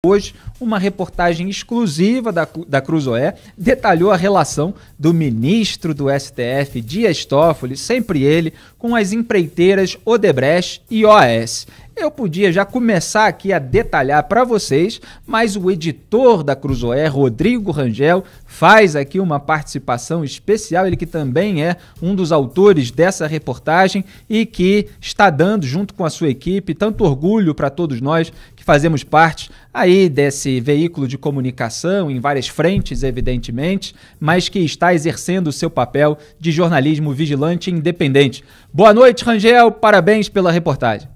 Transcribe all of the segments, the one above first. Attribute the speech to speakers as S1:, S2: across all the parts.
S1: Hoje, uma reportagem exclusiva da Cruzoé detalhou a relação do ministro do STF, Dias Toffoli, sempre ele, com as empreiteiras Odebrecht e OAS. Eu podia já começar aqui a detalhar para vocês, mas o editor da Cruzoé, Rodrigo Rangel, faz aqui uma participação especial, ele que também é um dos autores dessa reportagem e que está dando, junto com a sua equipe, tanto orgulho para todos nós que fazemos parte aí desse veículo de comunicação, em várias frentes, evidentemente, mas que está exercendo o seu papel de jornalismo vigilante e independente. Boa noite, Rangel, parabéns pela reportagem.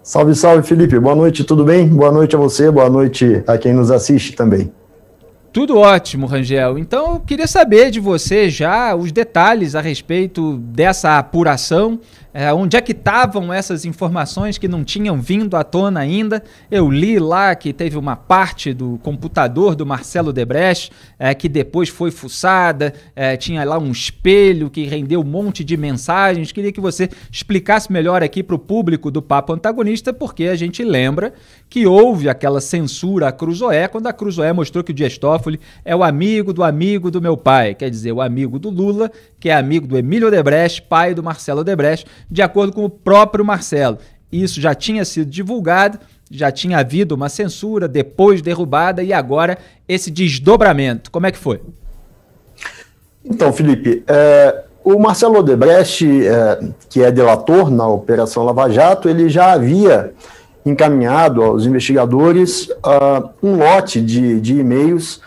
S2: Salve, salve, Felipe. Boa noite, tudo bem? Boa noite a você, boa noite a quem nos assiste também.
S1: Tudo ótimo, Rangel. Então eu queria saber de você já os detalhes a respeito dessa apuração, onde é que estavam essas informações que não tinham vindo à tona ainda. Eu li lá que teve uma parte do computador do Marcelo Odebrecht que depois foi fuçada, tinha lá um espelho que rendeu um monte de mensagens. Queria que você explicasse melhor aqui para o público do Papo Antagonista, porque a gente lembra que houve aquela censura à Cruzoé, quando a Cruzoé mostrou que o Dias Toffoli é o amigo do meu pai, quer dizer, o amigo do Lula, que é amigo do Emílio Odebrecht, pai do Marcelo Odebrecht, de acordo com o próprio Marcelo. Isso já tinha sido divulgado, já tinha havido uma censura, depois derrubada, e agora esse desdobramento. Como é que foi?
S2: Então, Felipe, o Marcelo Odebrecht, que é delator na Operação Lava Jato, ele já havia encaminhado aos investigadores um lote de e-mails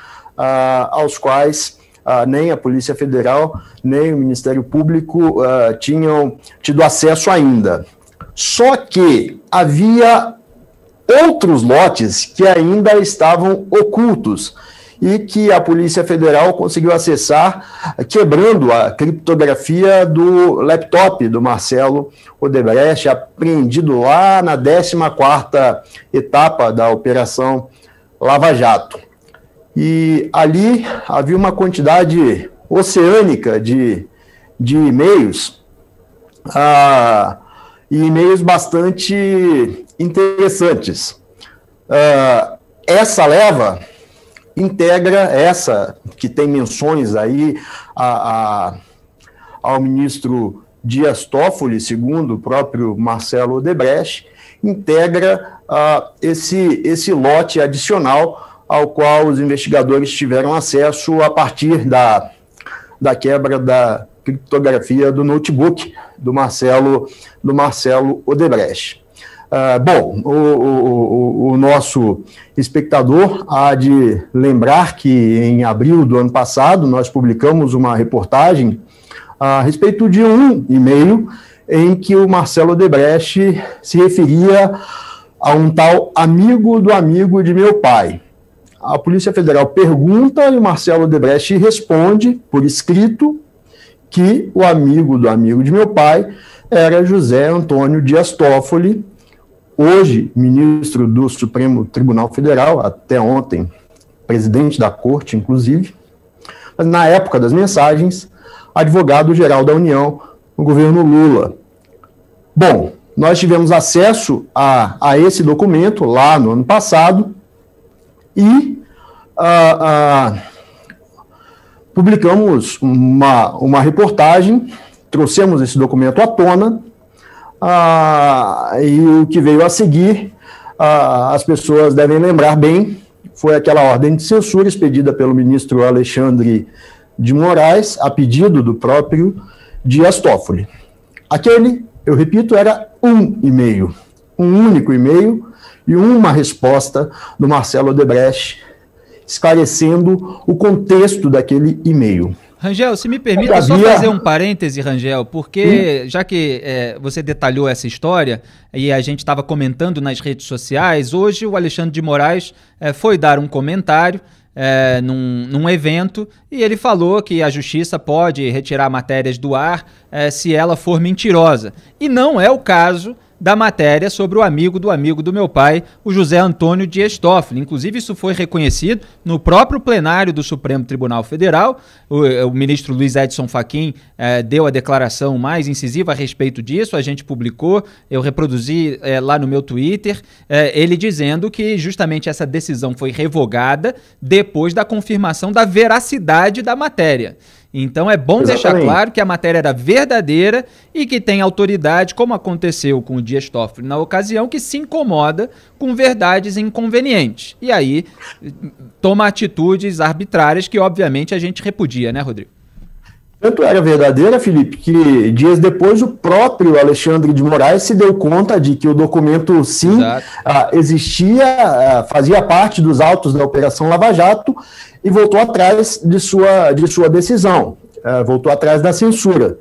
S2: aos quais nem a Polícia Federal, nem o Ministério Público tinham tido acesso ainda. Só que havia outros lotes que ainda estavam ocultos e que a Polícia Federal conseguiu acessar quebrando a criptografia do laptop do Marcelo Odebrecht, apreendido lá na 14ª etapa da Operação Lava Jato. E ali havia uma quantidade oceânica de e-mails, e e-mails bastante interessantes. Essa leva integra essa, que tem menções aí ao ministro Dias Toffoli, segundo o próprio Marcelo Odebrecht, integra esse lote adicional ao qual os investigadores tiveram acesso a partir da quebra da criptografia do notebook do Marcelo Odebrecht. Bom, o nosso espectador há de lembrar que em abril do ano passado nós publicamos uma reportagem a respeito de um e-mail em que o Marcelo Odebrecht se referia a um tal amigo do amigo de meu pai. A Polícia Federal pergunta e o Marcelo Odebrecht responde por escrito que o amigo do amigo de meu pai era José Antônio Dias Toffoli, hoje ministro do Supremo Tribunal Federal, até ontem presidente da Corte, inclusive, mas na época das mensagens, advogado-geral da União no governo Lula. Bom, nós tivemos acesso a esse documento lá no ano passado e publicamos uma reportagem, trouxemos esse documento à tona, e o que veio a seguir, as pessoas devem lembrar bem, foi aquela ordem de censura expedida pelo ministro Alexandre de Moraes, a pedido do próprio Dias Toffoli. Aquele, eu repito, era um e-mail, um único e-mail e uma resposta do Marcelo Odebrecht, esclarecendo o contexto daquele e-mail.
S1: Rangel, se me permita só fazer um parêntese, Rangel, porque já que você detalhou essa história e a gente estava comentando nas redes sociais, hoje o Alexandre de Moraes foi dar um comentário num evento e ele falou que a justiça pode retirar matérias do ar se ela for mentirosa. E não é o caso da matéria sobre o amigo do meu pai, o José Antônio Dias Toffoli. Inclusive, isso foi reconhecido no próprio plenário do Supremo Tribunal Federal. O ministro Luiz Edson Fachin deu a declaração mais incisiva a respeito disso, a gente publicou, eu reproduzi lá no meu Twitter, ele dizendo que justamente essa decisão foi revogada depois da confirmação da veracidade da matéria. Então é bom deixar claro que a matéria era verdadeira e que tem autoridade, como aconteceu com o Dias Toffoli na ocasião, que se incomoda com verdades inconvenientes. E aí toma atitudes arbitrárias que obviamente a gente repudia, né, Rodrigo?
S2: Tanto era verdadeira, Felipe, que dias depois o próprio Alexandre de Moraes se deu conta de que o documento, sim, existia, fazia parte dos autos da Operação Lava Jato e voltou atrás de sua decisão, voltou atrás da censura.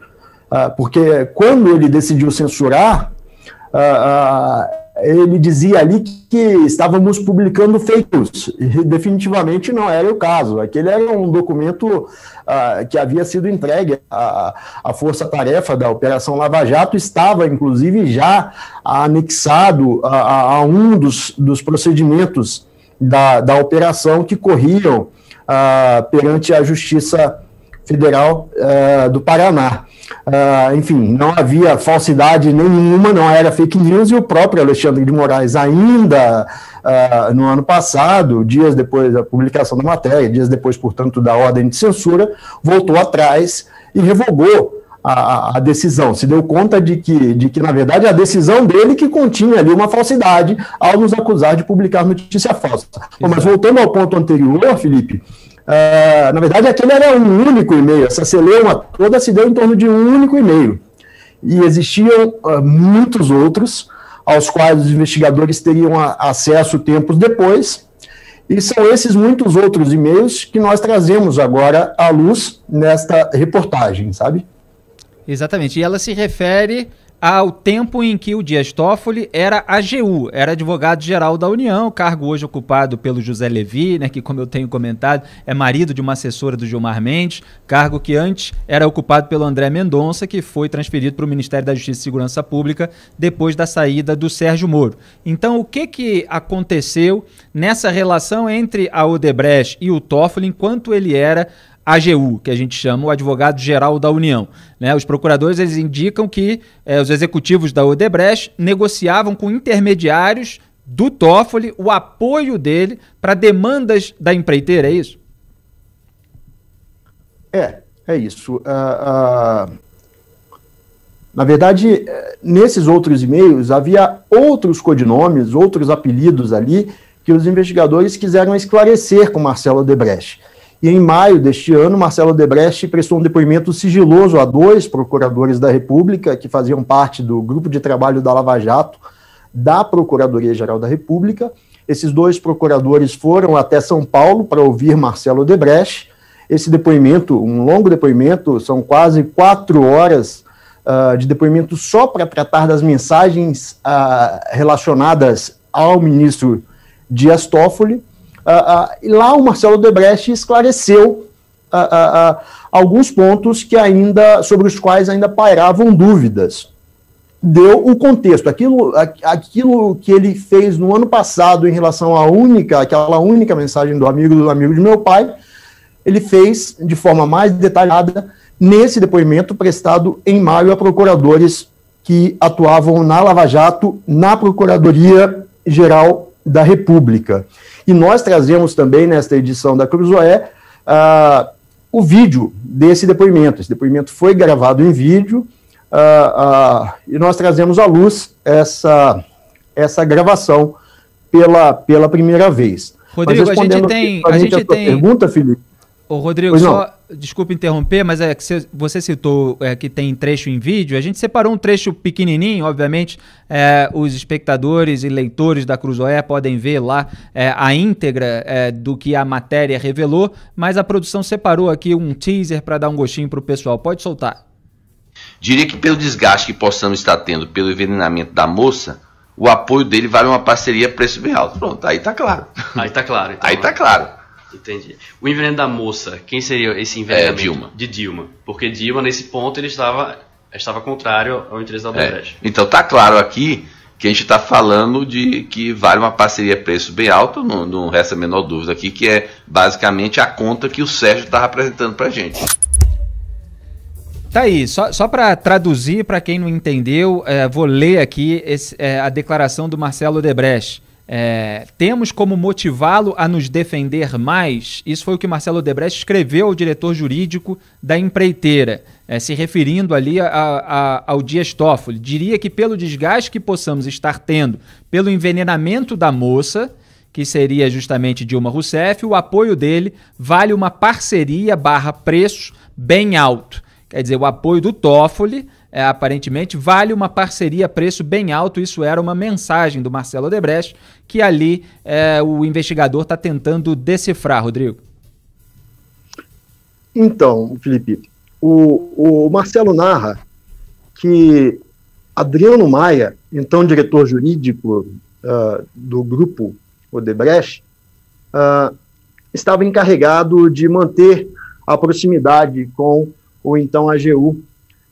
S2: Porque quando ele decidiu censurar, ele dizia ali que estávamos publicando fake news, e definitivamente não era o caso. Aquele era um documento que havia sido entregue à força-tarefa da Operação Lava Jato, estava inclusive já anexado a um dos procedimentos da operação que corriam perante a Justiça Federal do Paraná. Enfim, não havia falsidade nenhuma, não era fake news, e o próprio Alexandre de Moraes, ainda no ano passado, dias depois da publicação da matéria, dias depois, portanto, da ordem de censura, voltou atrás e revogou a decisão. Se deu conta de que, na verdade, a decisão dele que continha ali uma falsidade ao nos acusar de publicar notícia falsa. Bom, mas voltando ao ponto anterior, Felipe, na verdade, aquele era um único e-mail. Essa celeuma toda se deu em torno de um único e-mail. E existiam muitos outros, aos quais os investigadores teriam acesso tempos depois. E são esses muitos outros e-mails que nós trazemos agora à luz nesta reportagem, sabe?
S1: Exatamente. E ela se refere ao tempo em que o Dias Toffoli era AGU, era advogado-geral da União, cargo hoje ocupado pelo José Levi, né, que, como eu tenho comentado, é marido de uma assessora do Gilmar Mendes, cargo que antes era ocupado pelo André Mendonça, que foi transferido para o Ministério da Justiça e Segurança Pública depois da saída do Sérgio Moro. Então, o que aconteceu nessa relação entre a Odebrecht e o Toffoli enquanto ele era AGU, que a gente chama o advogado-geral da União, né? Os procuradores eles indicam que os executivos da Odebrecht negociavam com intermediários do Toffoli o apoio dele para demandas da empreiteira, é isso? É isso. Na verdade, nesses outros e-mails havia outros codinomes, outros apelidos ali que os investigadores quiseram esclarecer com Marcelo Odebrecht. E em maio deste ano, Marcelo Odebrecht prestou um depoimento sigiloso a 2 procuradores da República, que faziam parte do grupo de trabalho da Lava Jato, da Procuradoria-Geral da República. Esses 2 procuradores foram até São Paulo para ouvir Marcelo Odebrecht. Esse depoimento, um longo depoimento, são quase 4 horas de depoimento só para tratar das mensagens relacionadas ao ministro Dias Toffoli. E lá o Marcelo Odebrecht esclareceu alguns pontos sobre os quais ainda pairavam dúvidas. Deu o contexto, aquilo que ele fez no ano passado em relação àquela única mensagem do amigo de meu pai, ele fez de forma mais detalhada nesse depoimento prestado em maio a procuradores que atuavam na Lava Jato, na Procuradoria-Geral da República. E nós trazemos também, nesta edição da Cruzoé, o vídeo desse depoimento. Esse depoimento foi gravado em vídeo, e nós trazemos à luz essa gravação pela primeira vez. Rodrigo, a gente tem
S2: pergunta, Felipe?
S1: Ô, Rodrigo, só desculpa interromper, mas que você citou que tem trecho em vídeo. A gente separou um trecho pequenininho, obviamente, os espectadores e leitores da Cruzoé podem ver lá a íntegra do que a matéria revelou, mas a produção separou aqui um teaser para dar um gostinho para o pessoal. Pode soltar.
S3: Diria que pelo desgaste que possamos estar tendo pelo envenenamento da moça, o apoio dele vale uma parceria a preço bem alto. Pronto, aí tá claro.
S4: Aí tá claro. Então,
S3: aí tá claro.
S4: Entendi. O envenenamento da moça, quem seria esse envenenamento?
S3: Dilma.
S4: De Dilma. Porque Dilma, nesse ponto, ele estava Estava contrário ao interesse da Odebrecht.
S3: Então tá claro aqui que a gente está falando de que vale uma parceria preço bem alto, não resta a menor dúvida aqui, que é basicamente a conta que o Sérgio estava apresentando para a gente.
S1: Tá aí, só para traduzir para quem não entendeu, vou ler aqui a declaração do Marcelo Odebrecht. Temos como motivá-lo a nos defender mais? Isso foi o que Marcelo Odebrecht escreveu ao diretor jurídico da empreiteira, se referindo ali ao Dias Toffoli. Diria que pelo desgaste que possamos estar tendo pelo envenenamento da moça, que seria justamente Dilma Rousseff, o apoio dele vale uma parceria / preço bem alto. Quer dizer, o apoio do Toffoli, aparentemente, vale uma parceria preço bem alto. Isso era uma mensagem do Marcelo Odebrecht, que ali o investigador está tentando decifrar, Rodrigo.
S2: Então, Felipe, o Marcelo narra que Adriano Maia, então diretor jurídico do grupo Odebrecht, estava encarregado de manter a proximidade com o então AGU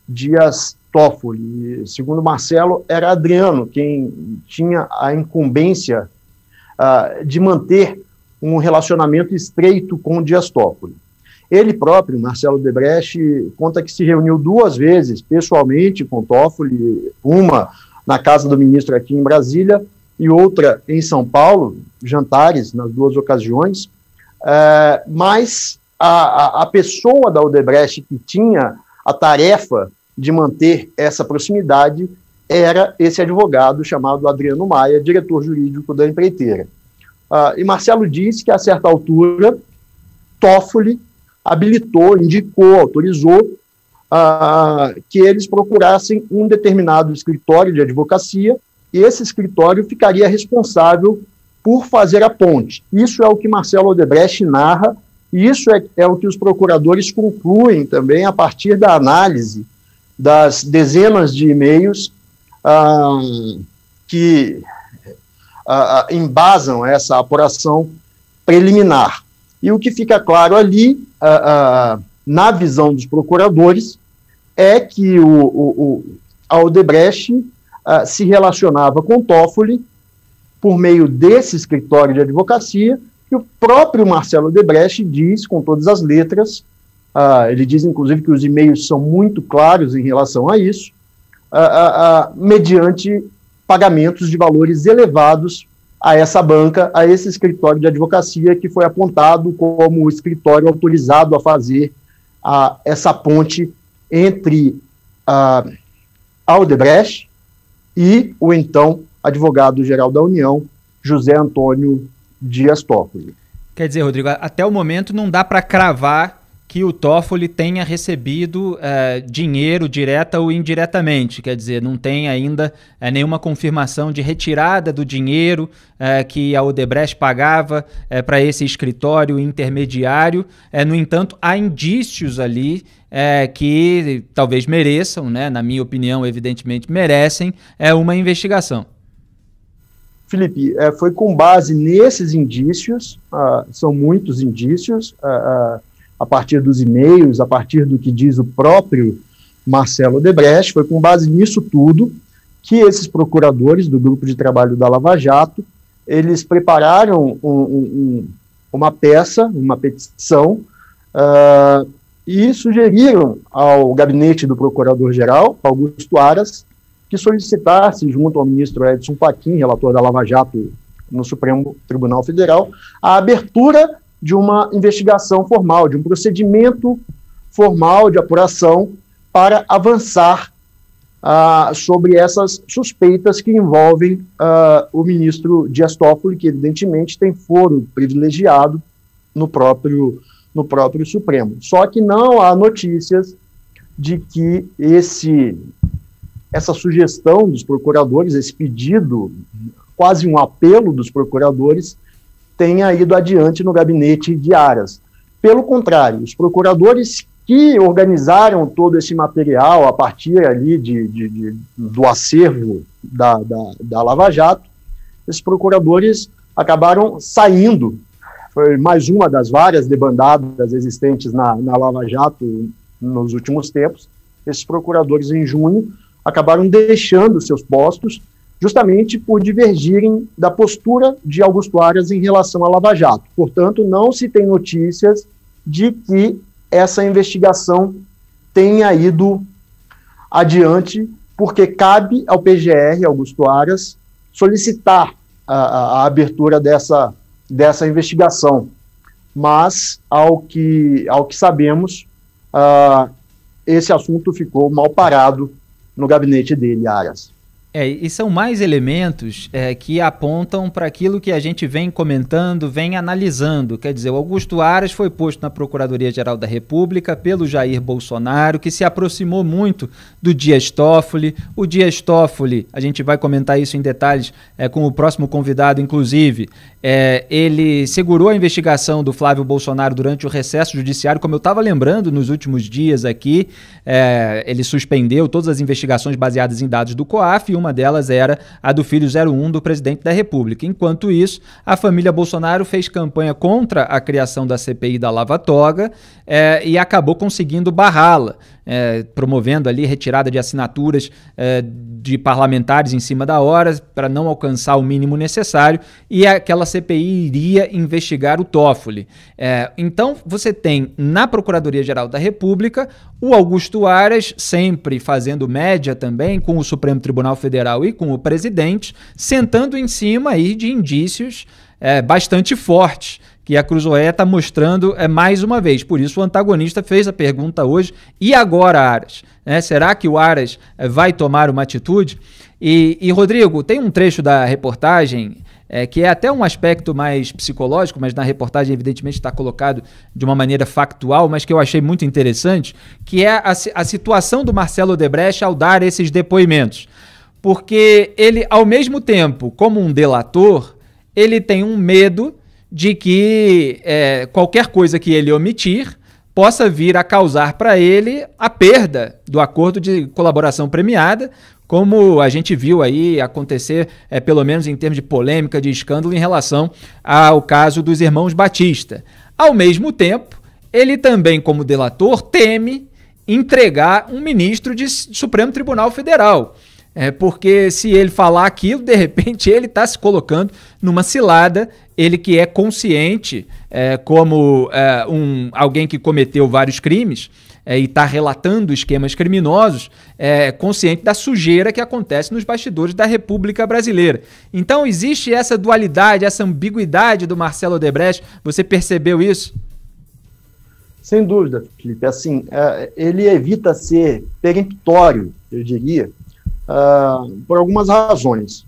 S2: Dias Toffoli. Segundo Marcelo, era Adriano quem tinha a incumbência de manter um relacionamento estreito com o Dias Toffoli. Ele próprio, Marcelo Odebrecht, conta que se reuniu 2 vezes pessoalmente com Toffoli, uma na casa do ministro aqui em Brasília e outra em São Paulo, jantares nas 2 ocasiões, mas a pessoa da Odebrecht que tinha a tarefa de manter essa proximidade era esse advogado chamado Adriano Maia, diretor jurídico da empreiteira. E Marcelo disse que, a certa altura, Toffoli habilitou, indicou, autorizou que eles procurassem um determinado escritório de advocacia e esse escritório ficaria responsável por fazer a ponte. Isso é o que Marcelo Odebrecht narra. E isso é o que os procuradores concluem também a partir da análise das dezenas de e-mails que embasam essa apuração preliminar. E o que fica claro ali, na visão dos procuradores, é que a Odebrecht se relacionava com Toffoli por meio desse escritório de advocacia. E o próprio Marcelo Odebrecht diz, com todas as letras, ele diz, inclusive, que os e-mails são muito claros em relação a isso, mediante pagamentos de valores elevados a essa banca, a esse escritório de advocacia que foi apontado como o escritório autorizado a fazer essa ponte entre a Odebrecht e o então advogado-geral da União, José Antônio Dias Toffoli.
S1: Quer dizer, Rodrigo, até o momento não dá para cravar que o Toffoli tenha recebido dinheiro direta ou indiretamente. Quer dizer, não tem ainda nenhuma confirmação de retirada do dinheiro que a Odebrecht pagava para esse escritório intermediário. No entanto, há indícios ali que talvez mereçam, né, na minha opinião, evidentemente merecem, uma investigação.
S2: Felipe, foi com base nesses indícios, são muitos indícios, a partir dos e-mails, a partir do que diz o próprio Marcelo Odebrecht, foi com base nisso tudo que esses procuradores do grupo de trabalho da Lava Jato, eles prepararam uma peça, uma petição, e sugeriram ao gabinete do Procurador-Geral, Augusto Aras, que solicitasse, junto ao ministro Edson Fachin, relator da Lava Jato no Supremo Tribunal Federal, a abertura de uma investigação formal, de um procedimento formal de apuração para avançar sobre essas suspeitas que envolvem o ministro Dias Toffoli, que evidentemente tem foro privilegiado no próprio Supremo. Só que não há notícias de que essa sugestão dos procuradores, esse pedido, quase um apelo dos procuradores, tenha ido adiante no gabinete de Aras. Pelo contrário, os procuradores que organizaram todo esse material a partir ali do acervo da Lava Jato, esses procuradores acabaram saindo. Foi mais uma das várias debandadas existentes na Lava Jato nos últimos tempos. esses procuradores, em junho, acabaram deixando seus postos, justamente por divergirem da postura de Augusto Aras em relação à Lava Jato. Portanto, não se tem notícias de que essa investigação tenha ido adiante, porque cabe ao PGR, Augusto Aras, solicitar a abertura dessa investigação. Mas, ao que sabemos, esse assunto ficou mal parado no gabinete dele, Aras.
S1: E são mais elementos que apontam para aquilo que a gente vem comentando, vem analisando. Quer dizer, o Augusto Aras foi posto na Procuradoria-Geral da República pelo Jair Bolsonaro, que se aproximou muito do Dias Toffoli. O Dias Toffoli, a gente vai comentar isso em detalhes com o próximo convidado, inclusive, ele segurou a investigação do Flávio Bolsonaro durante o recesso judiciário, como eu estava lembrando nos últimos dias aqui. Ele suspendeu todas as investigações baseadas em dados do COAF, e uma delas era a do filho 01 do presidente da República. Enquanto isso, a família Bolsonaro fez campanha contra a criação da CPI da Lava Toga e acabou conseguindo barrá-la, promovendo ali retirada de assinaturas de parlamentares em cima da hora para não alcançar o mínimo necessário, e aquela CPI iria investigar o Toffoli. Então, você tem na Procuradoria-Geral da República o Augusto Aras sempre fazendo média também com o Supremo Tribunal Federal e com o presidente, sentando em cima aí de indícios bastante fortes, que a Cruzoé está mostrando mais uma vez. Por isso o antagonista fez a pergunta hoje: e agora, Aras? Será que o Aras vai tomar uma atitude? E Rodrigo, tem um trecho da reportagem que é até um aspecto mais psicológico, mas na reportagem evidentemente está colocado de uma maneira factual, mas que eu achei muito interessante, que é a situação do Marcelo Odebrecht ao dar esses depoimentos. Porque ele, ao mesmo tempo, como um delator, ele tem um medo de que qualquer coisa que ele omitir possa vir a causar para ele a perda do acordo de colaboração premiada, como a gente viu aí acontecer, pelo menos em termos de polêmica, de escândalo, em relação ao caso dos irmãos Batista. Ao mesmo tempo, ele também, como delator, teme entregar um ministro de Supremo Tribunal Federal. Porque se ele falar aquilo, de repente ele está se colocando numa cilada, ele que é consciente, como alguém que cometeu vários crimes e está relatando esquemas criminosos, consciente da sujeira que acontece nos bastidores da República Brasileira. Então existe essa dualidade, essa ambiguidade do Marcelo Odebrecht. Você percebeu isso?
S2: Sem dúvida, Felipe. Assim, ele evita ser peremptório, eu diria, por algumas razões.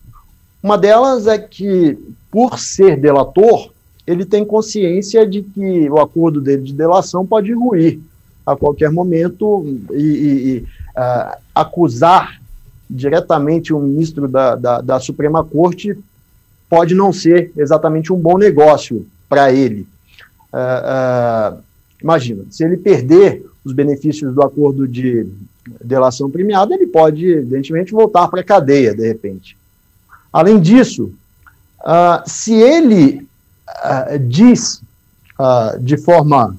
S2: Uma delas é que, por ser delator, ele tem consciência de que o acordo dele de delação pode ruir a qualquer momento e acusar diretamente o ministro da Suprema Corte pode não ser exatamente um bom negócio para ele. Imagina, se ele perder os benefícios do acordo de delação premiada, ele pode, evidentemente, voltar para a cadeia, de repente. Além disso, se ele diz de forma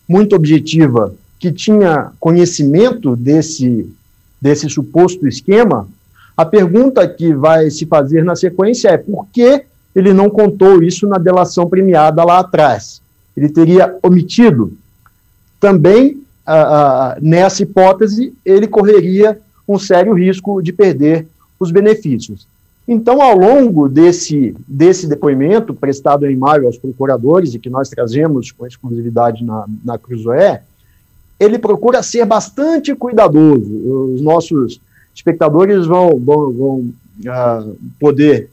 S2: muito objetiva que tinha conhecimento desse suposto esquema, a pergunta que vai se fazer na sequência é: por que ele não contou isso na delação premiada lá atrás? Ele teria omitido? Também, nessa hipótese, ele correria um sério risco de perder os benefícios. Então, ao longo desse depoimento, prestado em maio aos procuradores, e que nós trazemos com exclusividade na Cruzoé, ele procura ser bastante cuidadoso. Os nossos espectadores vão poder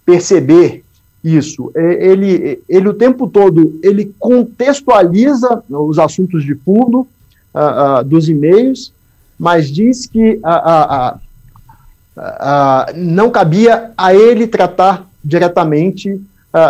S2: perceber isso. Ele o tempo todo, ele contextualiza os assuntos de fundo dos e-mails, mas diz que não cabia a ele tratar diretamente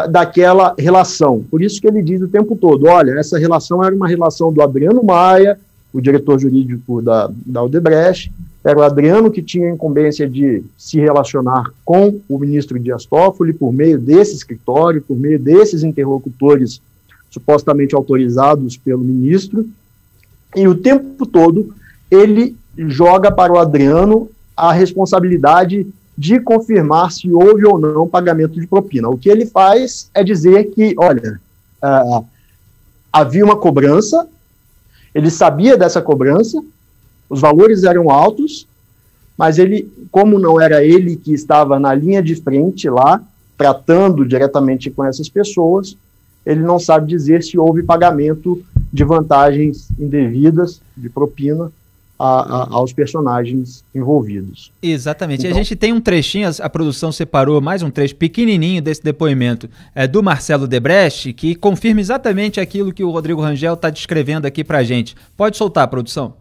S2: daquela relação. Por isso que ele diz o tempo todo: olha, essa relação era uma relação do Adriano Maia, o diretor jurídico da Odebrecht, era o Adriano que tinha a incumbência de se relacionar com o ministro Dias Toffoli por meio desse escritório, por meio desses interlocutores supostamente autorizados pelo ministro, e o tempo todo ele joga para o Adriano a responsabilidade de confirmar se houve ou não pagamento de propina. O que ele faz é dizer que, olha, havia uma cobrança, ele sabia dessa cobrança, os valores eram altos, mas ele, como não era ele que estava na linha de frente lá, tratando diretamente com essas pessoas, ele não sabe dizer se houve pagamento de vantagens indevidas, de propina, aos personagens envolvidos.
S1: Exatamente. Então, a gente tem um trechinho, a produção separou mais um trecho pequenininho desse depoimento do Marcelo Debrecht, que confirma exatamente aquilo que o Rodrigo Rangel está descrevendo aqui para a gente. Pode soltar, produção.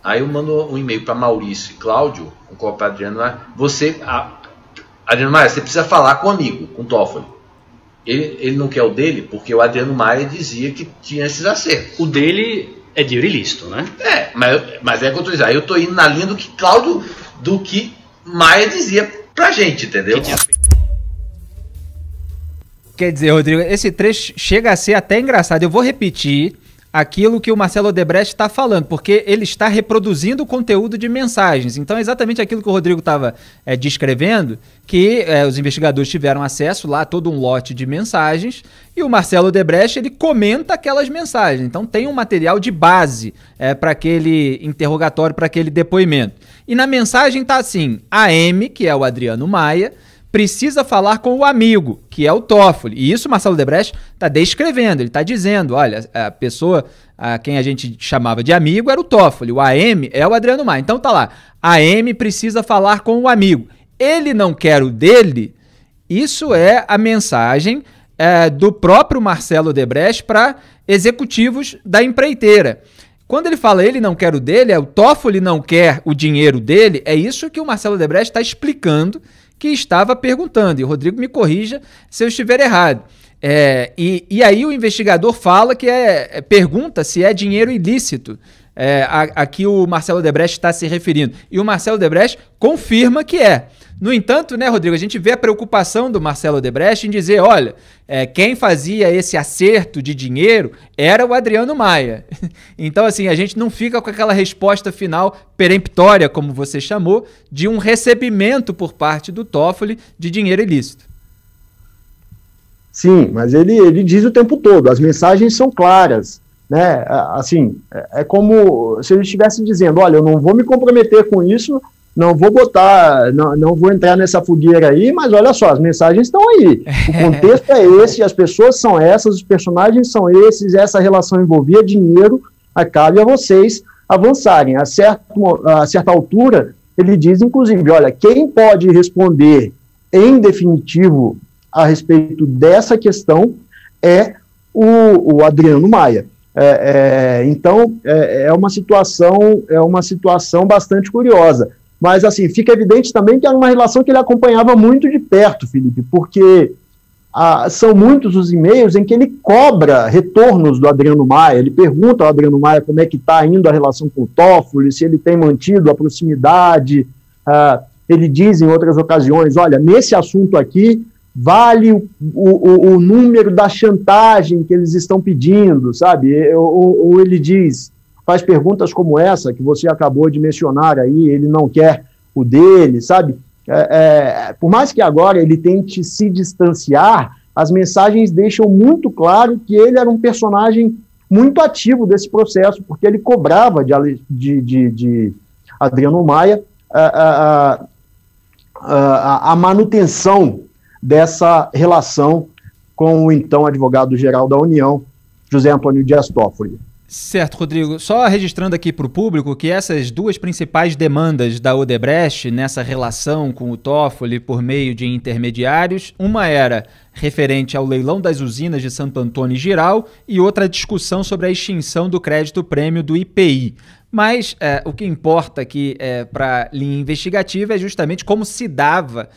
S3: Aí eu mando um e-mail para Maurício e Cláudio, com o Adriano, Adriano Maia, você precisa falar com o amigo, com o Toffoli. Ele não quer o dele, porque o Adriano Maia dizia que tinha esses acertos.
S4: O dele é dinheiro ilícito, né?
S3: Mas é o que eu tô dizendo. Aí eu tô indo na linha do que Cláudio, do que Maia dizia pra gente, entendeu?
S1: Quer dizer, Rodrigo, esse trecho chega a ser até engraçado. Eu vou repetir aquilo que o Marcelo Debrecht está falando, porque ele está reproduzindo o conteúdo de mensagens. Então é exatamente aquilo que o Rodrigo estava descrevendo, que os investigadores tiveram acesso lá a todo um lote de mensagens, e o Marcelo Debrecht, ele comenta aquelas mensagens. Então tem um material de base para aquele interrogatório, para aquele depoimento. E na mensagem está assim: a M, que é o Adriano Maia, precisa falar com o amigo, que é o Toffoli. E isso o Marcelo Debrecht está descrevendo, ele está dizendo, olha, a pessoa a quem a gente chamava de amigo era o Toffoli, o AM é o Adriano Maia. Então tá lá, a AM precisa falar com o amigo. Ele não quer o dele, isso é a mensagem do próprio Marcelo Debrecht para executivos da empreiteira. Quando ele fala ele não quer o dele, o Toffoli não quer o dinheiro dele, é isso que o Marcelo Debrecht está explicando, que estava perguntando, e o Rodrigo me corrija se eu estiver errado. E aí o investigador fala que pergunta se é dinheiro ilícito a que o Marcelo Debrecht está se referindo. E o Marcelo Debrecht confirma que é. No entanto, né, Rodrigo, a gente vê a preocupação do Marcelo Debrecht em dizer, olha, quem fazia esse acerto de dinheiro era o Adriano Maia. Então, assim, a gente não fica com aquela resposta final peremptória, como você chamou, de um recebimento por parte do Toffoli de dinheiro ilícito.
S2: Sim, mas ele diz o tempo todo, as mensagens são claras, né? Assim, é como se ele estivesse dizendo, olha, eu não vou me comprometer com isso, não vou botar, não vou entrar nessa fogueira aí, mas olha só, as mensagens estão aí. O contexto é esse, as pessoas são essas, os personagens são esses, essa relação envolvia dinheiro, cabe a vocês avançarem. A certa altura, ele diz, inclusive, olha, quem pode responder em definitivo a respeito dessa questão é o Adriano Maia. Então, é uma situação bastante curiosa. Mas, assim, fica evidente também que era uma relação que ele acompanhava muito de perto, Felipe, porque são muitos os e-mails em que ele cobra retornos do Adriano Maia, ele pergunta ao Adriano Maia como é que está indo a relação com o Toffoli, se ele tem mantido a proximidade, ele diz em outras ocasiões, olha, nesse assunto aqui, vale o número da chantagem que eles estão pedindo, sabe? Ou ele diz... faz perguntas como essa que você acabou de mencionar aí, ele não quer o dele, sabe? Por mais que agora ele tente se distanciar, as mensagens deixam muito claro que ele era um personagem muito ativo desse processo, porque ele cobrava de Adriano Maia a manutenção dessa relação com o então advogado-geral da União, José Antônio Dias Toffoli.
S1: Certo, Rodrigo. Só registrando aqui para o público que essas duas principais demandas da Odebrecht nessa relação com o Toffoli por meio de intermediários, uma era referente ao leilão das usinas de Santo Antônio e Jirau e outra discussão sobre a extinção do crédito prêmio do IPI. Mas o que importa aqui para a linha investigativa é justamente como se dava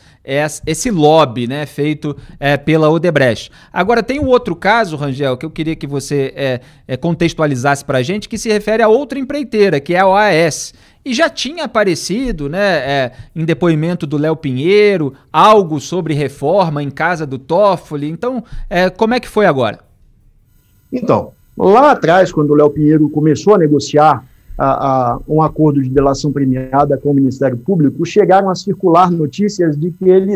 S1: esse lobby, né, feito pela Odebrecht. Agora, tem um outro caso, Rangel, que eu queria que você contextualizasse para a gente, que se refere a outra empreiteira, que é a OAS. E já tinha aparecido, né, em depoimento do Léo Pinheiro, algo sobre reforma em casa do Toffoli. Então, como é que foi agora?
S2: Então, lá atrás, quando o Léo Pinheiro começou a negociar um acordo de delação premiada com o Ministério Público, chegaram a circular notícias de que ele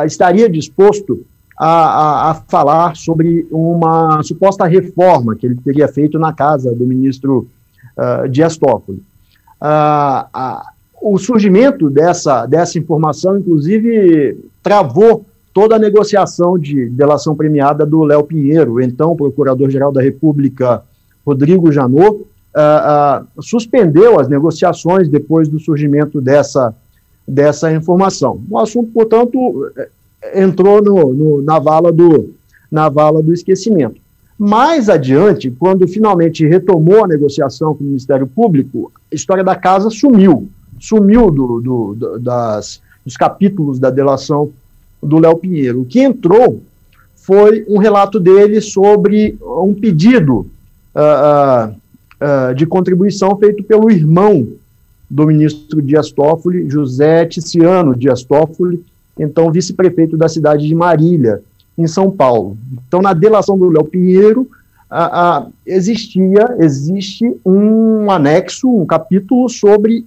S2: estaria disposto a falar sobre uma suposta reforma que ele teria feito na casa do ministro Dias Toffoli. O surgimento dessa informação, inclusive, travou toda a negociação de delação premiada do Léo Pinheiro, então Procurador-Geral da República Rodrigo Janot, suspendeu as negociações depois do surgimento dessa informação. O assunto, portanto, entrou na vala do esquecimento. Mais adiante, quando finalmente retomou a negociação com o Ministério Público, a história da casa sumiu dos capítulos da delação do Léo Pinheiro. O que entrou foi um relato dele sobre um pedido de contribuição feito pelo irmão do ministro Dias Toffoli, José Ticiano Dias Toffoli, então vice-prefeito da cidade de Marília, em São Paulo. Então, na delação do Léo Pinheiro, existe um anexo, um capítulo sobre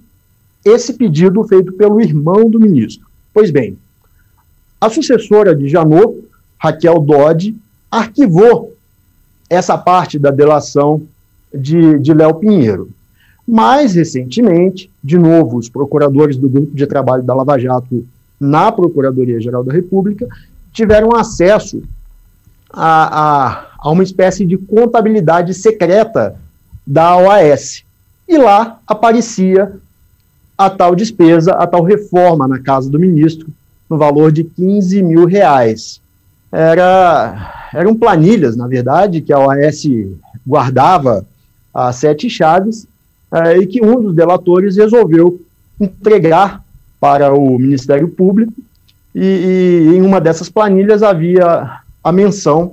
S2: esse pedido feito pelo irmão do ministro. Pois bem, a sucessora de Janot, Raquel Dodge, arquivou essa parte da delação de Léo Pinheiro. Mais recentemente, de novo, os procuradores do Grupo de Trabalho da Lava Jato na Procuradoria-Geral da República tiveram acesso a uma espécie de contabilidade secreta da OAS. E lá aparecia a tal despesa, a tal reforma na casa do ministro, no valor de R$15 mil. Eram planilhas, na verdade, que a OAS guardava as 7 chaves, e que um dos delatores resolveu entregar para o Ministério Público, e em uma dessas planilhas havia a menção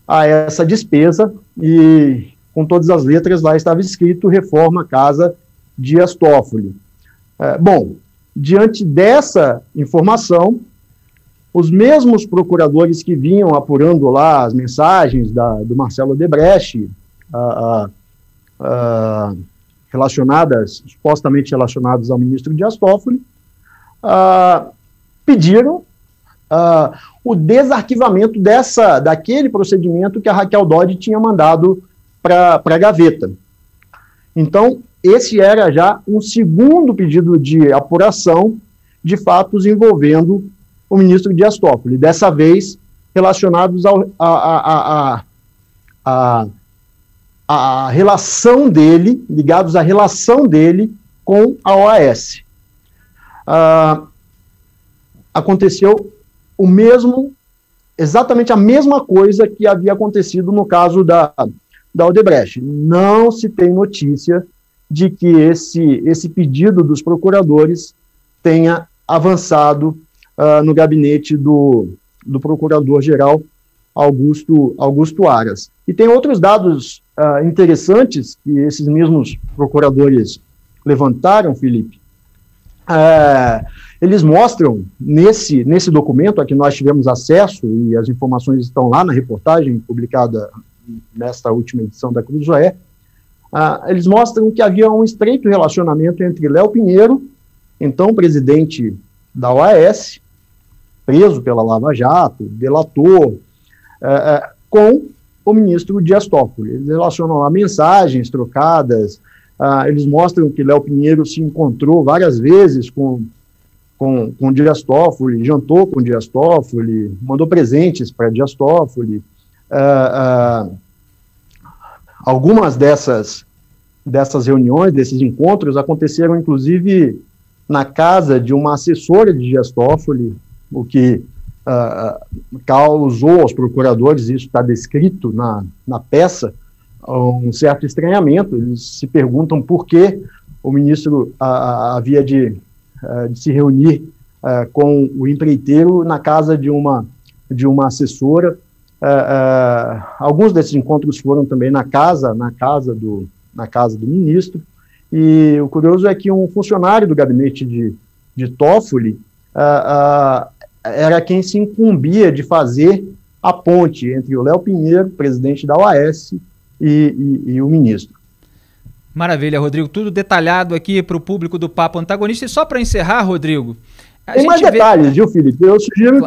S2: a essa despesa, e com todas as letras lá estava escrito Reforma Casa Dias Toffoli. Bom, diante dessa informação, os mesmos procuradores que vinham apurando lá as mensagens do Marcelo Odebrecht, supostamente relacionadas ao ministro Dias Toffoli, pediram o desarquivamento daquele procedimento que a Raquel Dodge tinha mandado para a gaveta. Então, esse era já um segundo pedido de apuração de fatos envolvendo o ministro Dias Toffoli, dessa vez relacionados à relação dele, ligados à relação dele com a OAS. Aconteceu exatamente a mesma coisa que havia acontecido no caso da Odebrecht. Não se tem notícia de que esse pedido dos procuradores tenha avançado no gabinete do Procurador-Geral Augusto Aras. E tem outros dados interessantes que esses mesmos procuradores levantaram, Felipe. Eles mostram, nesse documento a que nós tivemos acesso, e as informações estão lá na reportagem publicada nesta última edição da Cruzoé, eles mostram que havia um estreito relacionamento entre Léo Pinheiro, então presidente da OAS, preso pela Lava Jato, delator, com o ministro Dias Toffoli. Eles relacionam lá mensagens trocadas, eles mostram que Léo Pinheiro se encontrou várias vezes com Dias Toffoli, jantou com Dias Toffoli, mandou presentes para Dias Toffoli. Algumas dessas reuniões, desses encontros, aconteceram inclusive na casa de uma assessora de Dias Toffoli, o que causou aos procuradores, isso está descrito na peça, um certo estranhamento. Eles se perguntam por que o ministro havia de se reunir com o empreiteiro na casa de uma assessora. Alguns desses encontros foram também na casa do ministro, e o curioso é que um funcionário do gabinete de Toffoli era quem se incumbia de fazer a ponte entre o Léo Pinheiro, presidente da OAS, e o ministro.
S1: Maravilha, Rodrigo. Tudo detalhado aqui para o público do Papo Antagonista. E só para encerrar, Rodrigo...
S2: Tem mais detalhes, viu, Felipe? Eu sugiro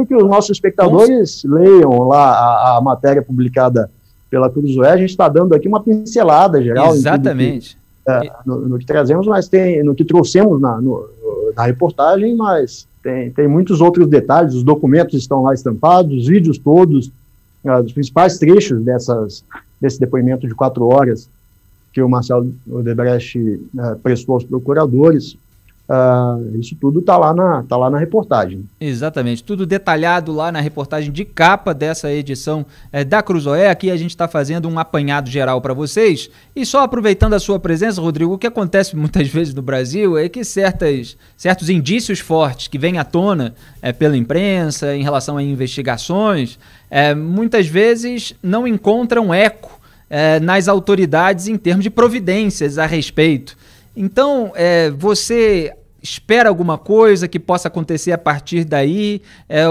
S2: que os nossos espectadores leiam lá a matéria publicada pela Cruzoé. A gente está dando aqui uma pincelada geral.
S1: Exatamente.
S2: No que trazemos, mas no que trouxemos na reportagem, mas tem muitos outros detalhes. Os documentos estão lá estampados, os vídeos todos, os principais trechos desse depoimento de 4 horas que o Marcelo Odebrecht prestou aos procuradores. Isso tudo está lá na reportagem.
S1: Exatamente, tudo detalhado lá na reportagem de capa dessa edição da Cruzoé. Aqui a gente está fazendo um apanhado geral para vocês. E só aproveitando a sua presença, Rodrigo, o que acontece muitas vezes no Brasil é que certos indícios fortes que vêm à tona pela imprensa em relação a investigações, muitas vezes não encontram eco nas autoridades em termos de providências a respeito. Então, você espera alguma coisa que possa acontecer a partir daí?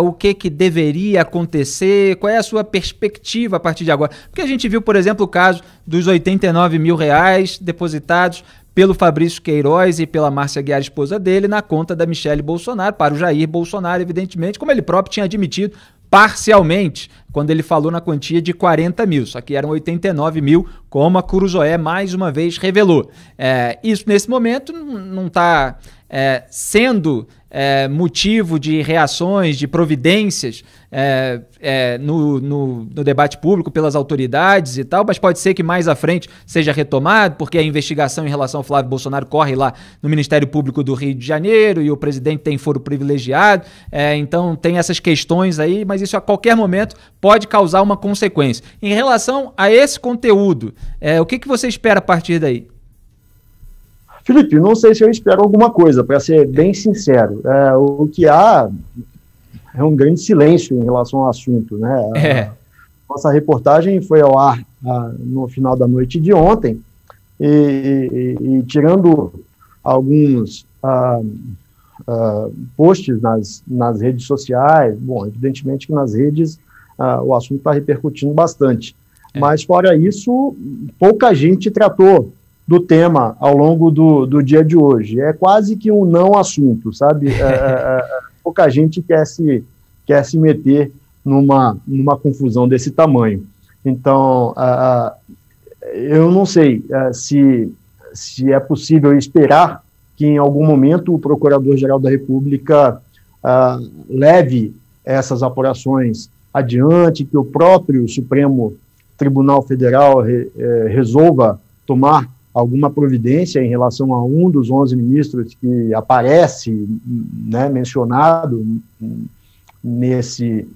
S1: O que deveria acontecer? Qual é a sua perspectiva a partir de agora? Porque a gente viu, por exemplo, o caso dos R$89 mil depositados pelo Fabrício Queiroz e pela Márcia Guiar, esposa dele, na conta da Michele Bolsonaro, para o Jair Bolsonaro, evidentemente, como ele próprio tinha admitido parcialmente, quando ele falou na quantia de 40 mil, só que eram 89 mil, como a Cruzoé mais uma vez revelou. Isso, nesse momento, não está sendo motivo de reações, de providências no debate público pelas autoridades e tal, mas pode ser que mais à frente seja retomado, porque a investigação em relação ao Flávio Bolsonaro corre lá no Ministério Público do Rio de Janeiro e o presidente tem foro privilegiado, então tem essas questões aí, mas isso a qualquer momento pode causar uma consequência. Em relação a esse conteúdo, o que você espera a partir daí?
S2: Felipe, não sei se eu espero alguma coisa, para ser bem sincero. O que há é um grande silêncio em relação ao assunto, né? Nossa reportagem foi ao ar no final da noite de ontem, e tirando alguns posts nas redes sociais, bom, evidentemente que nas redes o assunto está repercutindo bastante, mas fora isso, pouca gente tratou do tema ao longo do dia de hoje. É quase que um não assunto, sabe? Pouca gente quer se meter numa confusão desse tamanho. Então, eu não sei se é possível esperar que em algum momento o Procurador-Geral da República leve essas apurações adiante, que o próprio Supremo Tribunal Federal resolva tomar alguma providência em relação a um dos 11 ministros que aparece, né, mencionado nesse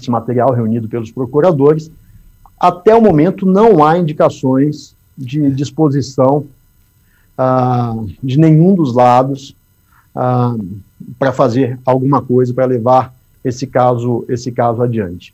S2: material reunido pelos procuradores. Até o momento não há indicações de disposição de nenhum dos lados para fazer alguma coisa para levar esse caso adiante.